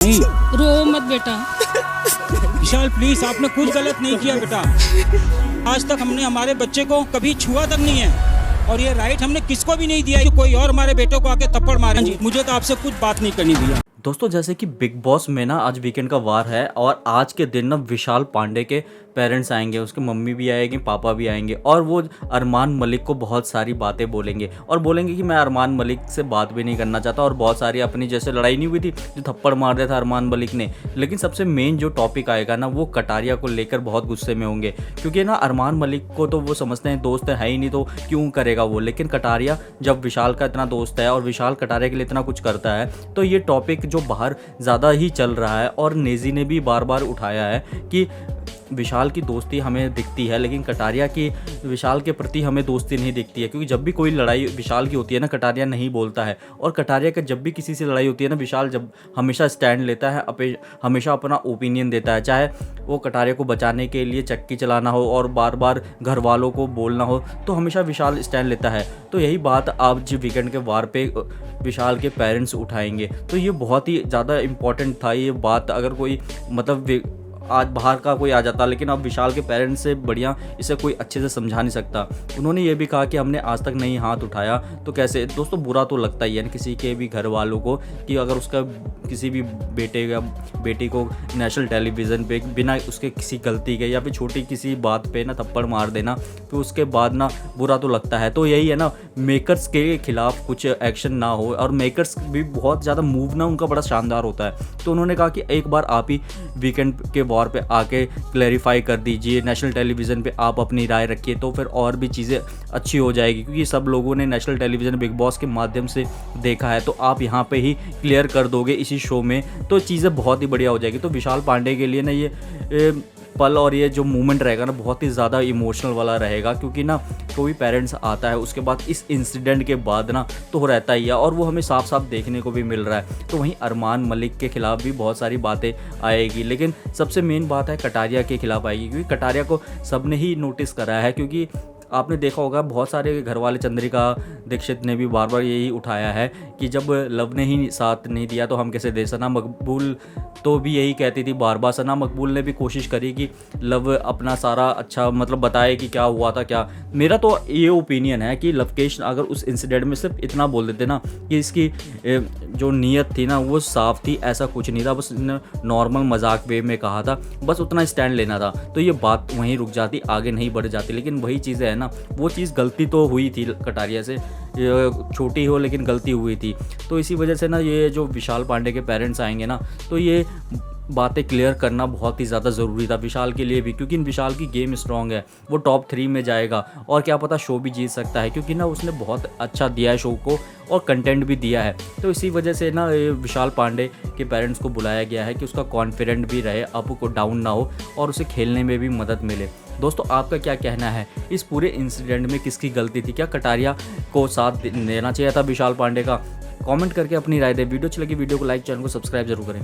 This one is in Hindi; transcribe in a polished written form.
नहीं रो मत बेटा। विशाल प्लीज, आपने कुछ गलत नहीं किया बेटा। आज तक हमने हमारे बच्चे को कभी छुआ तक नहीं है, और ये राइट हमने किसको भी नहीं दिया है कि कोई और हमारे बेटों को आके थप्पड़ मारे। जी मुझे तो आपसे कुछ बात नहीं करनी भैया। दोस्तों, जैसे कि बिग बॉस में ना आज वीकेंड का वार है और आज के दिन ना विशाल पांडे के पेरेंट्स आएंगे, उसके मम्मी भी आएंगे, पापा भी आएंगे और वो अरमान मलिक को बहुत सारी बातें बोलेंगे और बोलेंगे कि मैं अरमान मलिक से बात भी नहीं करना चाहता। और बहुत सारी अपनी जैसे लड़ाई नहीं हुई थी जो थप्पड़ मार दिया था अरमान मलिक ने, लेकिन सबसे मेन जो टॉपिक आएगा ना वो कटारिया को लेकर बहुत गुस्से में होंगे, क्योंकि ना अरमान मलिक को तो वो समझते हैं दोस्त है ही नहीं तो क्यों करेगा वो, लेकिन कटारिया जब विशाल का इतना दोस्त है और विशाल कटारिया के लिए इतना कुछ करता है तो ये टॉपिक जो बाहर ज़्यादा ही चल रहा है। और नेजी ने भी बार बार उठाया है कि विशाल की दोस्ती हमें दिखती है लेकिन कटारिया की विशाल के प्रति हमें दोस्ती नहीं दिखती है, क्योंकि जब भी कोई लड़ाई विशाल की होती है ना कटारिया नहीं बोलता है, और कटारिया का जब भी किसी से लड़ाई होती है ना विशाल जब हमेशा स्टैंड लेता है, हमेशा अपना ओपिनियन देता है, चाहे वो कटारिया को बचाने के लिए चक्की चलाना हो और बार बार घर वालों को बोलना हो तो हमेशा विशाल स्टैंड लेता है। तो यही बात आज वीकेंड के वार पे विशाल के पेरेंट्स उठाएंगे, तो ये बहुत ही ज़्यादा इम्पॉर्टेंट था ये बात। अगर कोई मतलब आज बाहर का कोई आ जाता, लेकिन अब विशाल के पेरेंट्स से बढ़िया इसे कोई अच्छे से समझा नहीं सकता। उन्होंने ये भी कहा कि हमने आज तक नहीं हाथ उठाया, तो कैसे दोस्तों बुरा तो लगता ही है ना किसी के भी घर वालों को कि अगर उसका किसी भी बेटे या बेटी को नेशनल टेलीविज़न पे बिना उसके किसी गलती के या फिर छोटी किसी बात पे ना थप्पड़ मार देना, तो उसके बाद ना बुरा तो लगता है। तो यही है ना, मेकर्स के खिलाफ कुछ एक्शन ना हो, और मेकर्स भी बहुत ज़्यादा मूव ना उनका बड़ा शानदार होता है। तो उन्होंने कहा कि एक बार आप ही वीकेंड के वॉर पे आके क्लैरिफाई कर दीजिए, नेशनल टेलीविज़न पे आप अपनी राय रखिए तो फिर और भी चीज़ें अच्छी हो जाएगी, क्योंकि सब लोगों ने नेशनल टेलीविज़न बिग बॉस के माध्यम से देखा है, तो आप यहाँ पे ही क्लियर कर दोगे इसी शो में तो चीज़ें बहुत ही बढ़िया हो जाएगी। तो विशाल पांडे के लिए ना ये पल और ये जो मोमेंट रहेगा ना बहुत ही ज़्यादा इमोशनल वाला रहेगा, क्योंकि ना कोई पेरेंट्स आता है उसके बाद इस इंसिडेंट के बाद ना तो रहता ही है, और वो हमें साफ साफ देखने को भी मिल रहा है। तो वहीं अरमान मलिक के खिलाफ भी बहुत सारी बातें आएगी, लेकिन सबसे मेन बात है कटारिया के खिलाफ आएगी, क्योंकि कटारिया को सबने ही नोटिस करा है। क्योंकि आपने देखा होगा बहुत सारे घर वाले चंद्रिका दीक्षित ने भी बार बार यही उठाया है कि जब लव ने ही साथ नहीं दिया तो हम कैसे दे। सना मकबूल तो भी यही कहती थी बार बार। सना मकबूल ने भी कोशिश करी कि लव अपना सारा अच्छा मतलब बताए कि क्या हुआ था क्या। मेरा तो ये ओपिनियन है कि लवकेश अगर उस इंसिडेंट में सिर्फ इतना बोल देते ना कि इसकी जो नीयत थी ना वो साफ़ थी, ऐसा कुछ नहीं था, बस नॉर्मल मजाक वे में कहा था, बस उतना स्टैंड लेना था, तो ये बात वहीं रुक जाती, आगे नहीं बढ़ जाती। लेकिन वही चीज़ें है ना, वो चीज़ गलती तो हुई थी कटारिया से, छोटी हो लेकिन गलती हुई थी। तो इसी वजह से ना ये जो विशाल पांडे के पेरेंट्स आएंगे ना तो ये बातें क्लियर करना बहुत ही ज़्यादा ज़रूरी था विशाल के लिए भी, क्योंकि विशाल की गेम स्ट्रॉन्ग है, वो टॉप 3 में जाएगा और क्या पता शो भी जीत सकता है, क्योंकि ना उसने बहुत अच्छा दिया है शो को और कंटेंट भी दिया है। तो इसी वजह से ना ये विशाल पांडे के पेरेंट्स को बुलाया गया है कि उसका कॉन्फिडेंट भी रहे, अप को डाउन ना हो और उसे खेलने में भी मदद मिले। दोस्तों, आपका क्या कहना है इस पूरे इंसिडेंट में किसकी गलती थी? क्या कटारिया को साथ देना चाहिए था विशाल पांडे का? कमेंट करके अपनी राय दें। वीडियो अच्छी लगी वीडियो को लाइक, चैनल को सब्सक्राइब जरूर करें।